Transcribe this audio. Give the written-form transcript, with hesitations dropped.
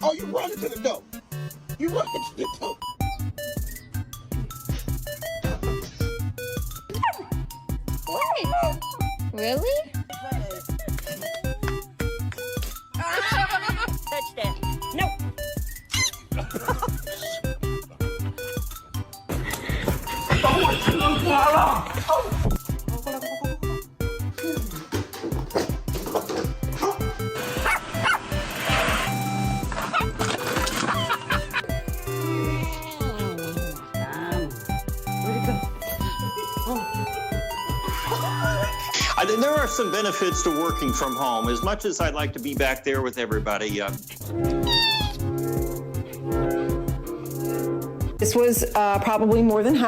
Oh, you run into the door. You run into the door. What? Really? Touchdown. No. There are some benefits to working from home. As much as I'd like to be back there with everybody, This was probably more than half